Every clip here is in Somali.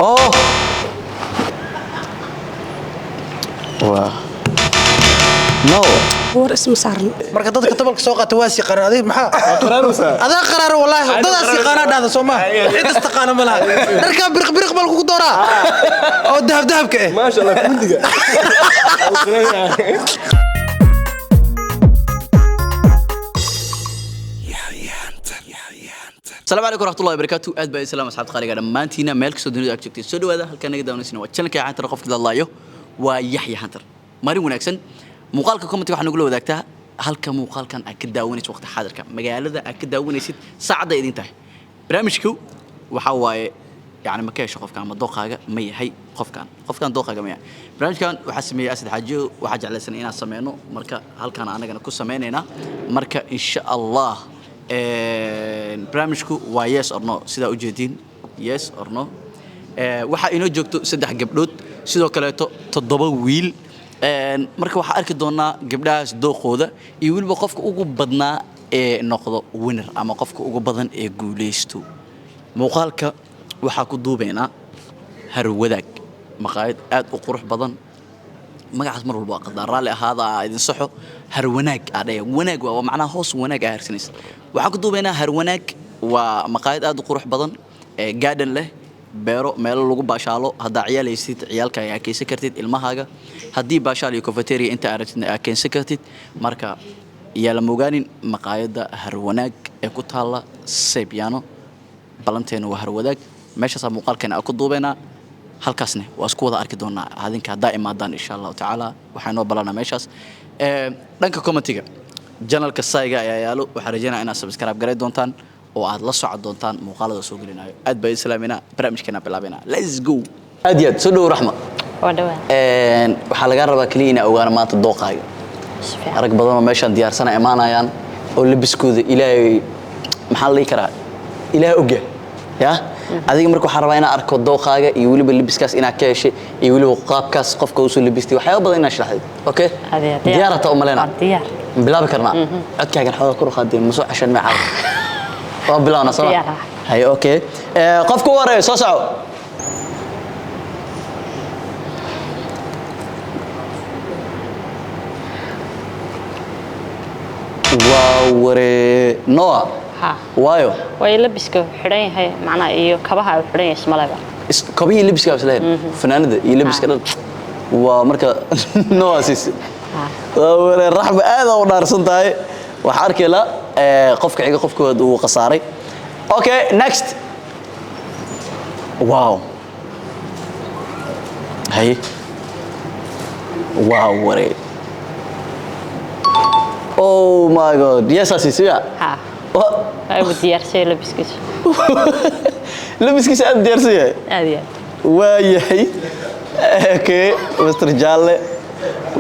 Oh. Wow. No. war isma saaran marka dadka tabalka soo qaata waa si qaran adiga maxaa adaa qarar wallahi dada si qaana dhada Soomaa cid istaqaana ma laha darka birq bal ku dooraa oo dahab-dahabka ma sha Allah kundiga السلام عليكم ورحمة الله وبركاته أهلا بسلام أصحاب خالي قدام مانتينا مالك سودني أكتشفتي سودو هذا هل كان نقدر نسينا وتشلك يا عنتر قف كذا الله يو ويحيى عنتر ماري وناكسن مقالك كومنتي waxaan ugu wadaagtaa halka muuqaalkan aad ka daawanaysid waqti xaadirka magaalada aad ka daawanaysid saacada idin tahay barnaamijku waxa waaye يعني ما كايش qofkan ma dooqaaga ma yahay qofkan dooqaaga ma yahay barnaamijkan waxa sameeyay asad xaajiyo waxa jeclaysan inaan sameeyno marka halkan anagana ku sameeynayna marka insha Allah barnaamijku waa yes or no sida u jeedin yes or no waxa inoo joogto saddex gabdhood sidoo kale toddoba wiil marka waxa arki doonaa gabdhahaas dooqooda iyo waliba qofka ugu badnaa ee noqdo winner ama qofka ugu badan ee guuleysto muuqaalka waxa ku duubeena harwadaag maqaayad aad u qurux badan magacaas mar walba qadar raali ahaada idin saxo harwanaag aadaya wanaag waa macnaha hoos wanaag aarsinis waxa ku duubeena harwanaag waa maqaayad aad u qurux badan ee garden leh beero meel lagu baashaalo hada ciyaalaysid ciyaalka ay kaysan kartid ilmahaaga hadii baashaal iyo cafeteria inta aragtid ay kaysan kartid marka yala mogaanin maqaayada harwanaag ee ku taala Sebiano balanteena waa harwadaag meeshaas muuqaalkeena ku duubeena halkaasna waa isku wada arki doonaa hadinka hadaa imaadaan insha Allah taala waxaanoo balana meeshaas dhanka commentiga channelka sayga ayaa yaalo waxa rajeynaa inaad subscribe garay doontaan oo aad la socod doontaan muuqaalada soo gelinayo aad bay islaamina barnaamijkeena bilaabina let's go aad soo dhow raxma waa dhawa waxa laga rabaa kaliina ogaana maanta dooqaaga arag badan oo meeshan diyaarsan imaanayaan oo labiskooda ilaahay maxaa la karaa ilaahay ogaa ya adiga markuu xaraba ina arko dooqaaga iyo waliba labiskaas ina ka heshay iyo waliba qaabkaas qofka uu soo labistay waxyaabo badan ina sharaxay okay diyaarata oo maleena diyaar bilaabi karnaa codkaaga xooga kor u qaadeen ma soo xashan ma caaw oo bilaana soo hay okay qofka wareey soo soco waree Noah waayo way labiska xiran yahay macna iyo kabaha uu xiran yahay ismalaba kabihi labiska aslaan fanaanada iyo labiska dhan waa marka Noah sis waree raxba aad u dhaarsan tahay waxa arkay la qofka xiga qofkooda uu qasaaray okay next wow hay wow waree oh my god yes asisiya ha ay diyaarsan labiskiisa labiskiisa aad diyaarsan aadiya waayahay okay Mr. Jalle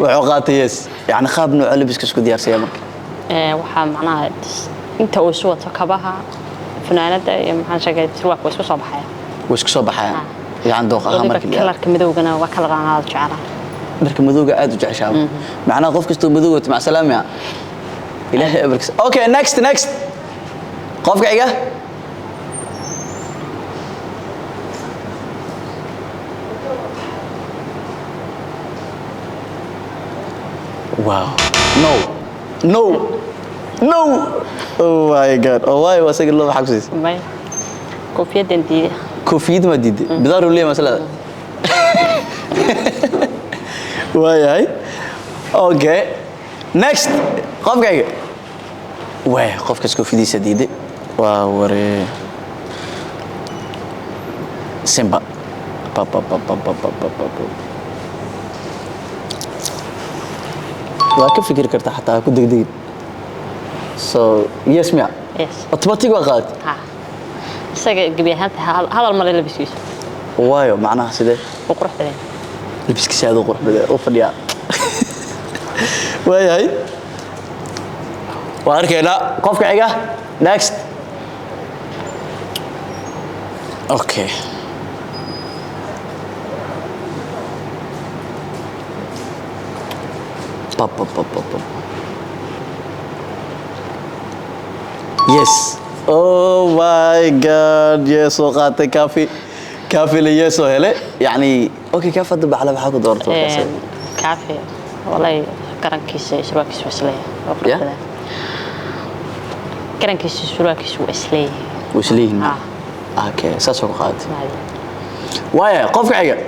wuxuu qaatay yes yani qaab nooc labiskiisa ku diyaarsan marka waxa macnaha inta uu soo wato kabaha fanaanada iyo maxaan sheegay surwaal way isku soo baxaya yani dooq ahaan markii kalarka madowgana waa kala qaanada jecelahay marka madowga aad u jeceshaa macnaha qof kasto madowga ma salaamiya ilaahay abarkiis okay next qofka xiga wow no oh my god oh why was it loo xaqsiis may kofiyadan diiday kofiyad ma diiday bidaru leeyahay masalada waayahay okay next qofka xiga way qofka isku fidiisa diiday waa waree Simba papa waa ka fikir kartaa xataa ku degdeg so yes mia yes automatic waa qaad ha isaga gabiyaanta hadal mar labiskiisa waayo macnaha sidee oo qurux badan labiskiisa aad u qurux badan oo fadhiya waayahay waa arkayna qofka xiga next okay papa yes oh my god yes oo qaatay kafi كافي اللي يسو هلا يعني اوكي كيف هذا على بحاجه دورته كافي والله كرنكيس سواكيس وسليه كرنكيس سواكيس وسليه وسليه اوكي ساسو قاد وايا قف حاجه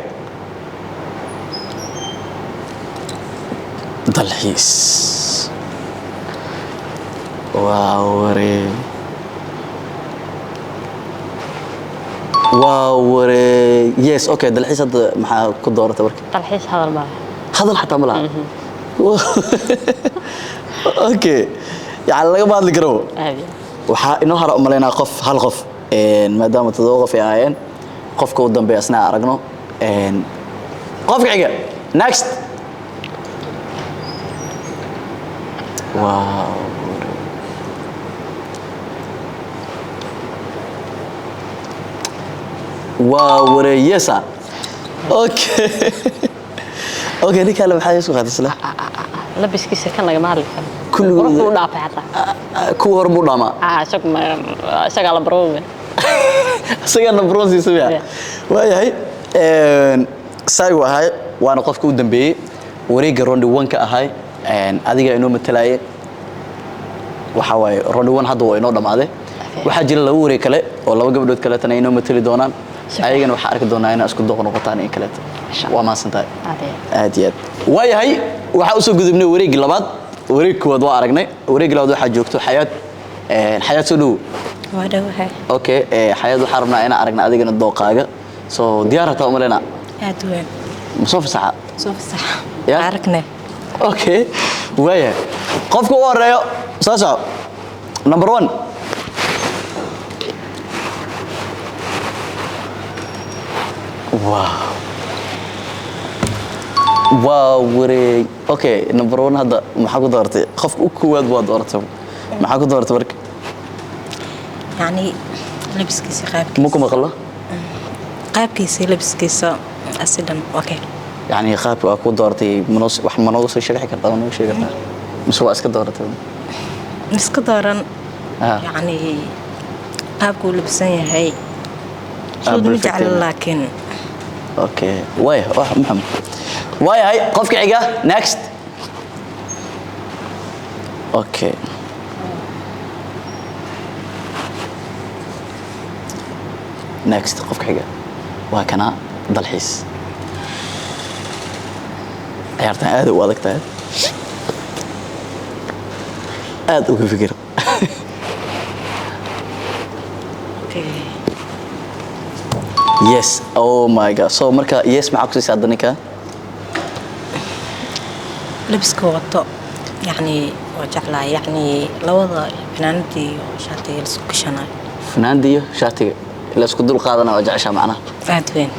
دلحيس واوري يس اوكي دلحيس هذا maxaa ku doorata marka dalxiis hadal ma hadal xataa ma laha okay yaani laga baadli karo waxa inoo haro umaleynaa qof hal qof maadaama tadoo qof ay ahaayeen qofka u dambeeya asna aragno qofka xiga next wow وريسا اوكي اوكي دي كلام حاجه اسمها تسلا لبسكيسه كان laga maarli karo kullu wuxuu dhaafay hada ku hor buu dhama isaga la barooga isaga la baroosi sabiya waayahay say wahay waana qofka u dambeeyay wareega round 1 ka ahay adiga inoo matalaaye waxa way round 1 hadda waa inoo dhamaaday waxa jira laba wareeg kale oo laba gabdhood kale tan inoo matali doonaan ayagana waxa arki doonaa in isku dooq noqotaan in kale waa ma santaay aad waayahay waxa u soo gudubnay wareeg labaad wareeg kood waa aragnay wareeg labaad waxa joogto xayaat soo dhow waa dhawahay okay xayaat waxa rabnaa in aragna adigana dooqaaga soo diyaarata u maleena aad weyn soo fasaxa ya aragnay okay waayahay qofka u horeeyo soo number 1 واو وري اوكي نمبر 1 هذا maxaa ku doortay qof u koowaad waa doortay maxaa ku doortay marka yani labskiisa qaabkiisa muku maqlo qaabkiisa labskiisa asidan okay yani qaabka waa ku doortay wax ma nooga soo sharxi kartaa ma sheegi kartaa mise waa iska dooratay iska dooran yani qaabku labsan yahay soo jecel laakiin اوكي واي محمد واي هاي قفك عيقه نيكست اوكي نيكست قفك عيقه وكنا دلحيس عيارتنا هذا وادكتها هذا وكيف فكر yes oh my god so marka yes ma ku sii adninka labska wato yani wajaclaa yani labada fanaanadii shaatiga isku gashanay fanaanadiyo shaatiga la isku dul qaadana waa jecesha macna aad weyn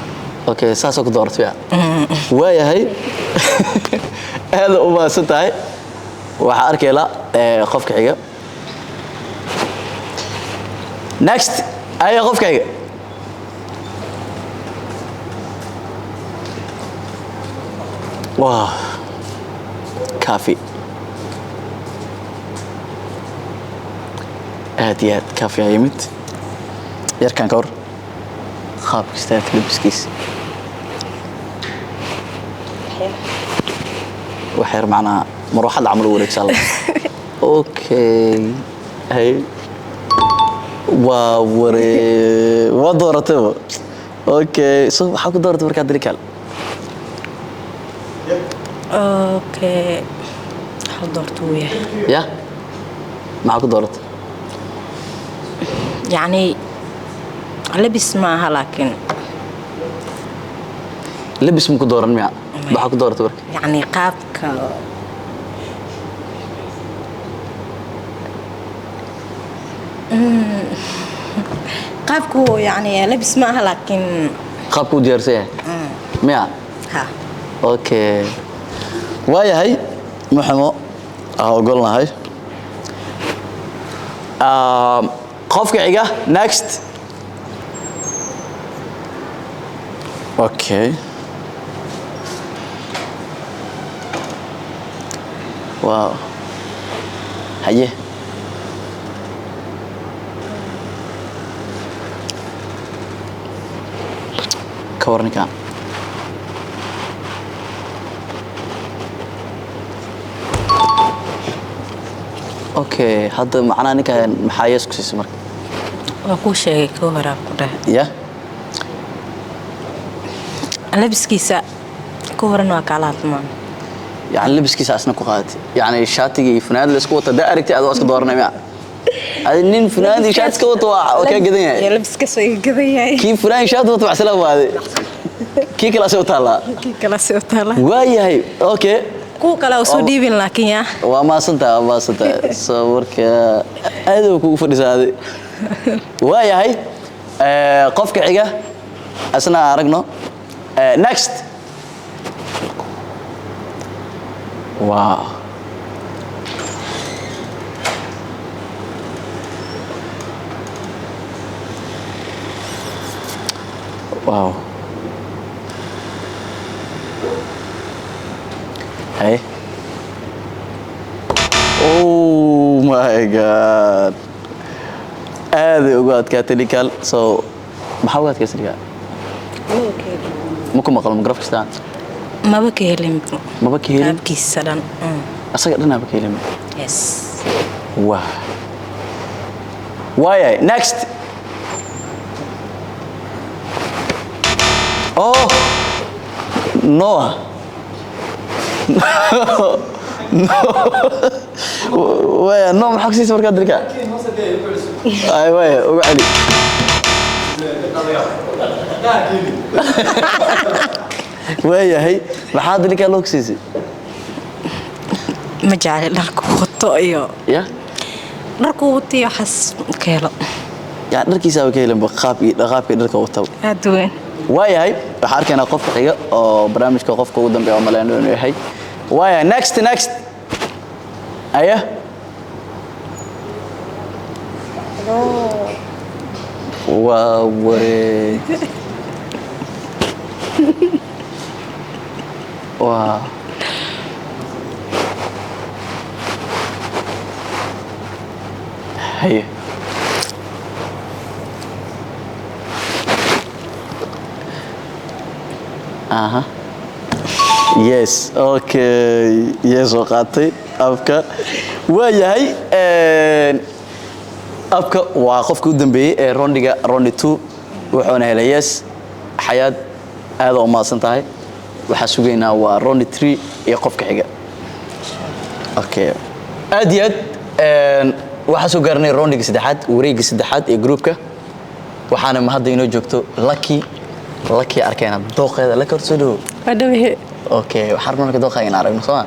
okay saasoo ku doortay waayahay aad u baasantahay waxa arkayla qofka xiga next ay qofka xiga واو كافي هاديات كافي عيمت يركان كور خاب كستات لبسكيس وحير معنا مروح حد عملوا لك سلام اوكي هي واوري ودورته اوكي سو حكو دورته بركات ديكال اوكي حضرت وياه يا معك دورت يعني لبس معها لكن لبس ممكن دورن معها معك دورت برك يعني قابك قابكو يعني لبس معها لكن قابكو ديرسيه ميا ها اوكي waayahay maxamo ogolnahay qofka xiga next okay wow haye كورنيكان اوكي هذا معناه انك محايس كسيس مرك waa kuu sheegay ka horaa ku dhahay يا labiskiisa ka horena waa kaala hadmaan يعني لبس كيس أصلا كقاتي يعني شاتي فناد الاسكوت ده أركتي أدو أسكت دورنا ميا هذا فناد شات سكوت وكا قدنيا labiska soo gadayay كيف فلان شات وطبع سلام هذا كي كلا سوت الله kii kala soo tala واي هاي أوكي kuwa kale oo soo dhiibin laakiin yaa وما سنتا صورك هذا كوك فريس هذا واي هاي قفك عجة أصلا أرجنا next واو واو هاي اوه ماي جاد هذه وقعت كاتليكال سو محاولات كاتليكال ممكن مقال مقرفك ستان maba ka helin maba ka helin qaabkiisa dhan asaga dhanaba ka helin yes wow why next oh Noah no waya no maxaa kusii markaa dalka ay waya ugu cali waayahay maxaa dalka loo kusii ma jecel dharku wato iyo ya dharku wato iyo xas keelo yaa dharkiisa ka helan qaabkii dharka wato aad weyn waayahay waxa arkaynaa qofka xiga oo barnaamijka qofka ugu dambeeya oo maleeno inuu yahay waayahay next aya واو واو هي اها يس اوكي يس وقعتي ابكا وياهي abka waa qofka u dambeeyay ee rondiga rondi 2 wuxuuna helay yes xayaad aad oo maasan tahay waxa sugeynaa waa rondi 3 iyo qofka xiga okay aad iyo aad waxa soo gaarnay rondiga saddexaad wareegga saddexaad ee groupka waxaana ma hadda inoo joogto lucky arkayna dooqeeda la korsado wadawhe okay waxaan marka dooqayna aragno soo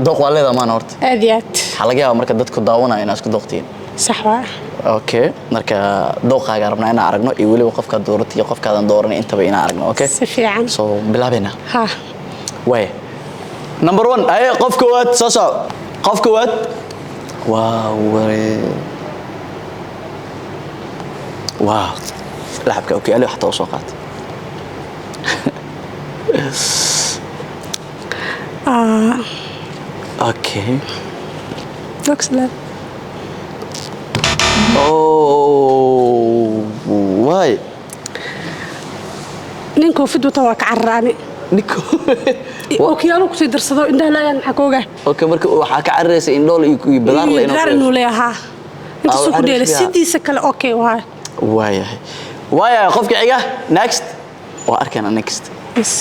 dooq waa leedahay maan horta aad iyo aad waxa laga yaabaa marka dadku daawanaya inay isku dooqtiin sax waa okay marka dooqaaga rabnaa inaan aragno iyo waliba qofka dooratay iyo qofkaadan dooranay intaba inaan aragno okay si fiican so bilaabina ha way number 1 ay qofka waad soo qofka waad wow laxabka okay ali waxa soo qaat okay excellent oh why ninka fid wata waa ka carraani niko ookiyaalo ku sii darsado indhaha laayaan maxaa ka ogaa okay marka waxa ka carreysay in dhool iyo badaar la inuu leeyahay inta soo ku dheelay sidiisa kale okay waa waayahay qofka xiga next waa arkana next yes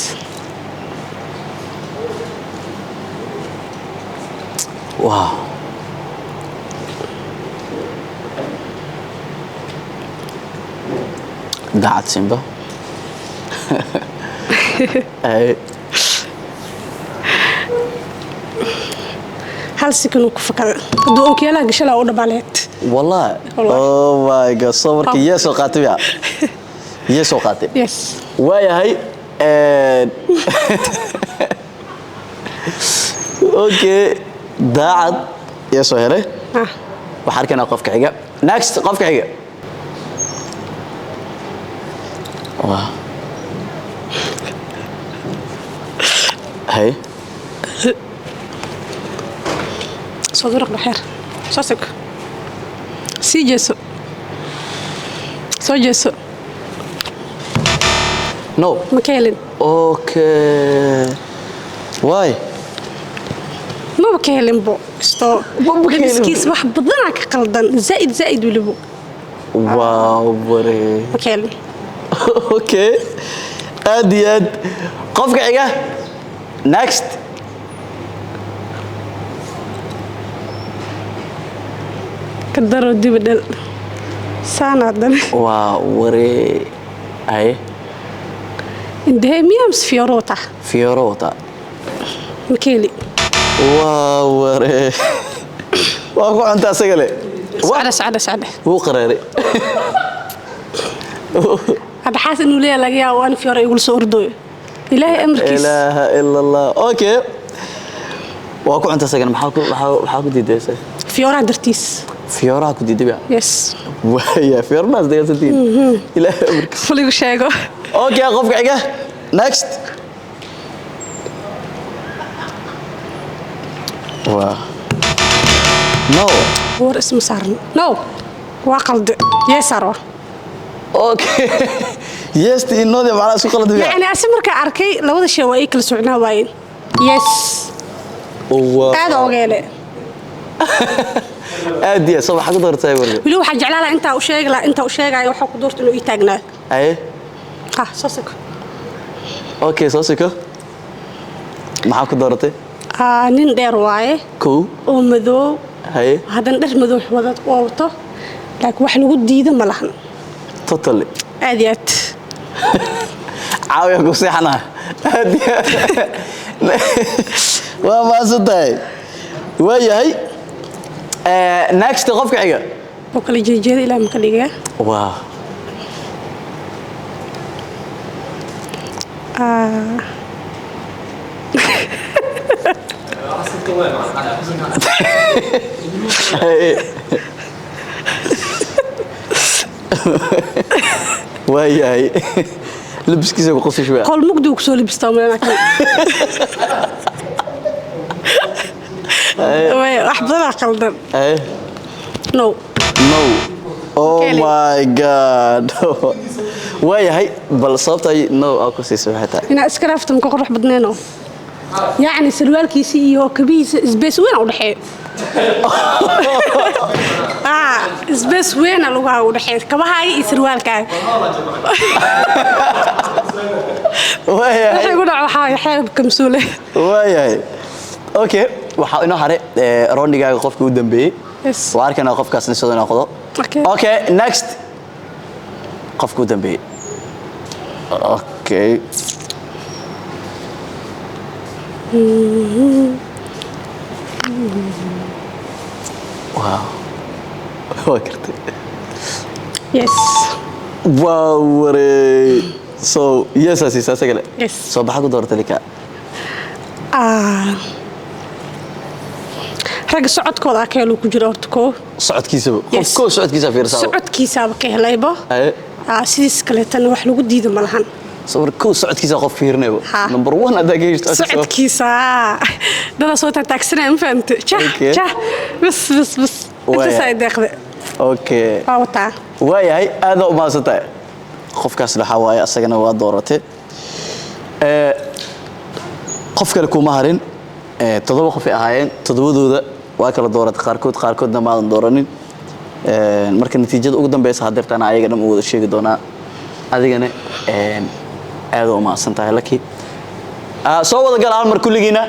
wow دعت سيمبا هل سكنوا كفكر دو أوكيلا قشلا أو دبالات والله أوه ماي جاد صورك يسوع قاتب يا يسوع قاتب يس ويا هاي أوكي دعت يسوع هلا وحركنا قفك حاجة next قفك حاجة واو هاي صدرك بخير صوصك سي جسو سو جسو no ma ka helin okay why maba ka helinbo isto Maba ka helin. labiskiis wax badanaa ka qaldan zaa'id welibo wow bare ma ka helin okay aad iyo aad qofka xiga next ka daro dibadhal saanaadan wow ware ay indhahee miyaa mise fiyorota fioro wata ma ka heli wow ware waa ku cunta asaga le sacde wuu qaraaray hadda xaas inuu leeyahay laga yaabo aan fiyora igula soo ordooyo ilaahay amarkiis ilaaha ila allah okay waa ku cunta asagana maxaa ku diidaysa fiyoraa dartiis fiyooraha ku diiday baa yes waya fiyoornaas dagaalsantiin ilaahay amarkiis fuligu sheego okay qofka xiga next wow no war isma saaran no waa qalde yeesarwa okay yes inode macna isku qalad biya yani asi markaa arkay labada shay waa ay kala socnaa waayeen yes wow aad ogeele aad iyo soo waxa ku doortay warga wili waxaan jeclaan lahaa intaa u sheegaayo waxa ku doorta inuu ii taagnaa ay ha soo siko okay soo siko maxaa ku dooratay nin dheer waaye ko oo madow hay haddana dhar madow wadad oo wato laakiin wax lagu diido ma lahan totally aad iyo aad caawiya ku seexana aad iyo waa maasantay waayahay next qofka xiga oo kala jeejeeda ilaa ma ka dhigaya wow waayahay labiskiisa ku qosay shويه qol mugdi ku soo libistaa meelana kale way wax badan qaldan no no oh Kelly. my god waayahay bal sababtay no aa ku siisay waxay tahay ina iska raaftan ka qurux badneeno يعني سلوالكيسي iyo kabiisa isbees weyn u dhaxeeyo isbees weyn lagu hayo u dhaxeeyo kabahaaga iyo sirwaalkaaga waayahay waxa dhaco waxa xeebka masuule waayahay okay waxa inoo hare roondigaaga qofka u dambeeyay Yes. waa arkana qofkaasna soo noqdo Okay. okay next qofka u dambeeyay okay wow waa kartay yes wow so yes asisa sagale Yes. so baxa ku doortay lika rag socodkooda ka helo ku jiro horta ko socodkiisa Yes. qofko socodkiisa fiirsaa socodkiisa ka helayba ay sidis kale tan wax lagu diido ma lahan sawir ko socodkiisa qof fiirnayo Ha. number 1 adaa geeysto socodkiisa dada soo taagsanay ma fahamte Okay. bas Waaya. inta say deeqde okay waa wataa waayahay aad u maasantay qofkaas waxa waaye asagana waa dooratay qof kale kuma harin todoba qof ay ahaayeen todobadooda waa kala dooratay qaarkoodna maadan dooranin marka natiijada ugu dambaysa hadeertana ayaga dhan u wada sheegi doonaa adigana aad u maasantahay laki soo wada gal hal mar kulligiina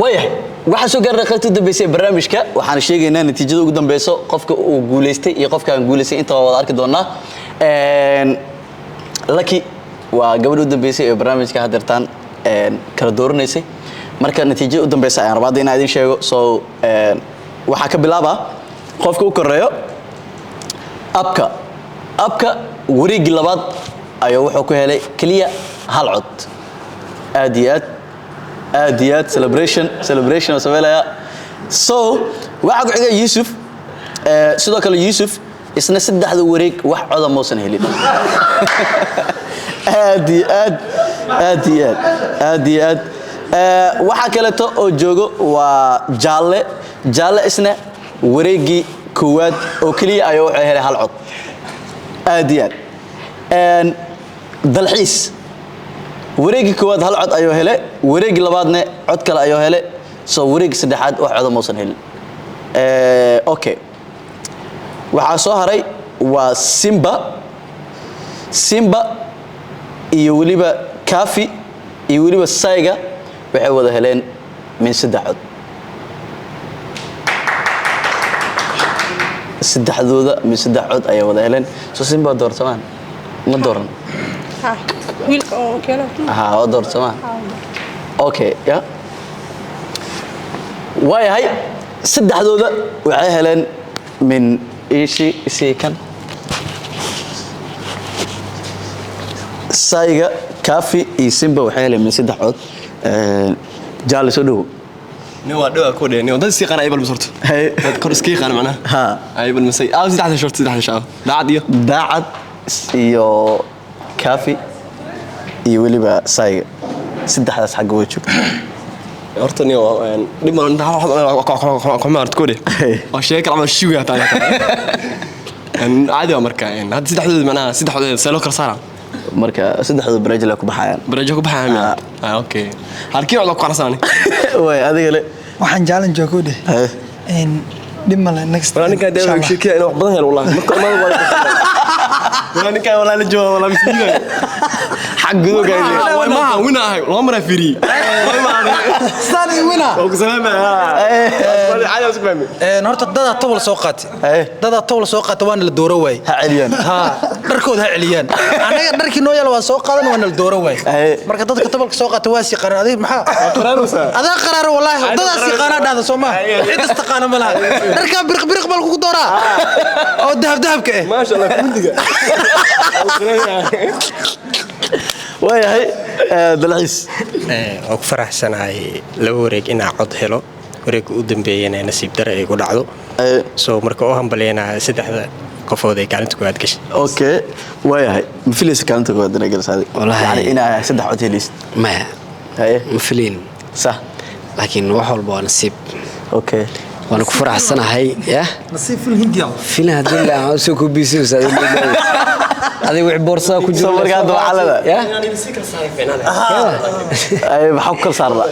waayahay waxaan soo gaarnay qaybta u dambeysay ee barnaamijka waxaan sheegaynaa natiijada ugu dambeyso qofka uu guuleystay iyo qofka aan guuleystay inta wada arki doonaa lucky waa gabadha u dambeysay ee barnaamijka hadeertaan kala dooranaysay marka natiijada u dambeysa ayaan rabaa inaan idin sheego so waxaa ka bilaaba qofka u koreeyo abka wareegii labaad ayuu wuxuu ku helay kaliya hal cod aad iyo aad aadiyad celebration oo sameelaya so waxa ku xigay Yusuf sidoo kale Yusuf isna saddexda wareeg wax coda moosan helin aadiyad waxa kale oo joogo waa jaalle isna wareegi koowaad oo kaliya ayuu wuxuu helay hal cod aadiyad dalxiis wareegi koowaad hal cod ayuu helay wareegi labaadna cod kale ayuu helay soo wareegi saddexaad wax cod moosan helin okay waxa soo haray waa Simba iyo waliba Kafi iyo waliba Sayga waxay wada heleen min saddex cod saddexdooda min saddex cod ayay wada heleen soo Simba doortamaan ma dooran wiilka oo kale waa doortamaan okay ya waayahay saddexdooda waxay heleen min ishi kan Sayga Kafi iyo Simba waxay heleen min saddex cod jaalle soo dhaw نوا دوا كودي نوا ده سيقنا أيبل بصورته كورسكي خان معنا ها أيبل مسي سيد حدا شورت سيد حدا شاو daacad iyo Kafi iyo waliba Sayga saddexdaas xaq way joog horta نوا لما كم عرفت كودي وشيء كلام شو يا تاني عادي أمريكا يعني هذا سيد حدا معنا سيد حدا سلوك رسالة marka saddexdu barajla ku baxayaan برجعك بحامي أوكي هالكي ولا قرصاني way adiga le waxaan jaalan joogode dhimala next ولا نكاد ده شيء كذا إنه بدن والله ما ولا نكاد ولا نجوا ولا مسكين حق ذو قاعد ما وين هاي العمر فري stani wina وكسلام عادي أسمعني horta dada tawal soo qaatay waan la dooro way ha celiyaan dharkooda ha celiyaan anaga dharkii noo yala waan soo qaadan waan la dooro way marka dadka tawalka soo qaatay waa si qaran adiga maxaa قرانوسا adaa qaraaro wallahi dada si qaana dhada Soomaa cid istaqaana ma laha dharka birq bal ku dooraa oo dahabka ما شاء الله كندقة waayahay dalxiis oo ku faraxsanahay laba wareeg inaa cod helo wareegga u dambeeyana nasiib dare ay ku dhacdo soo marka oo hambaleyna saddexda qofood ay kaalinta ku aad gashay okay waayahay ma filaysa kaalinta ku aad gashay yani inaa saddex cod helaysid maya ma filin صح laakiin wax walba waa nasiib okay waan ku faraxsanahay nasiib fil hindiya filin hadii la aan soo kubisay adiga wix boorsa ku jiro markaa dawacalada ay waxa ku saarla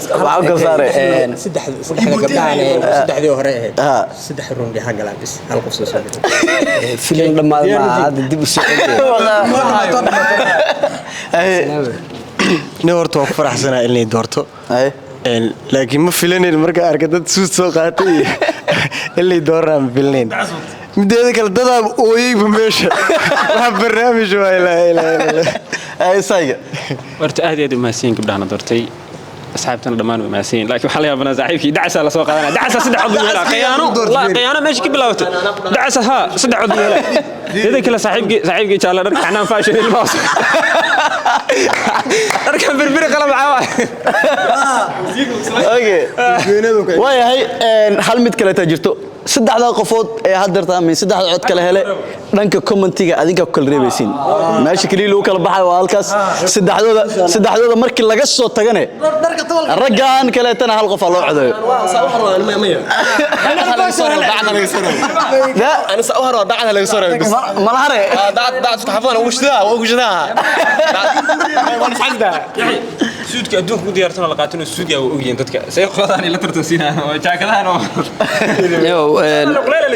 saddexda gabdhahan hore ahayd saddex rundi ha galaan bis hal qof soo socdo filin dhamaad ma hada dib u soo ne horta waan ku faraxsanahay inay doorto laakiin ma filaneyn marka arka dad suud soo qaatay inay dooraan ma filaneyn mideeda kale dadaa ooyayba meesha waxa barnaamij waa ay Sayga horta aad u mahadsan gabdhaha doortay asxaabtana dhamaan way mahadsan laakiin waxa la yaabana saaxiibkii dacasa la soo qaadanaa dacasa saddex cod yeela qiyaano meesha ka bilawtay dacasa ha saddex cod yeela dadka kale saaxiibkii jaala dharka xanaan fashion ilmaas dharka birbir qalab caawa okay waayahay hal mid kale ta jirto saddexda qofood ee hadarta min saddexda cod kale hele dhanka commentiga adinka ku kala reebaysin meesha kaliya lagu kala baxay waa halkaas saddexdooda markii laga soo tagane raggan kale tan hal qof loo codeeyo أنا سأوهر ودعنا لك صورة بس ما لهره دعت تحفظنا وشذاها وأنا حقدها سودك أدونك ودي أرسل لقاتنا السود يا وجين تتك سيقولاني لا ترتسينا وجاكدان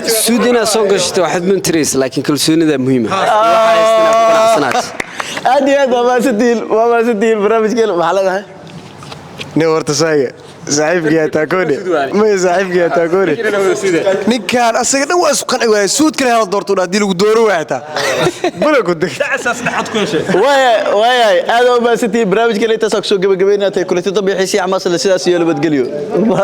سودنا سونغشت واحد من تريس لكن كل سوني مهمة أدي هذا ما ستيل برامج كله محلها ne horta saaxiibkii taakone ma saaxiibkii taakone ninkan asaga dhan waa isku qanci waay suud kale hal doorto hadii lagu dooro waayta bala ku deg dacas saddexad ku heshay waay aad oo baa sitii barnaamijka inta soo gabagabeynaa tay kulati dabiixii si amaasada sidaas iyo labad galiyo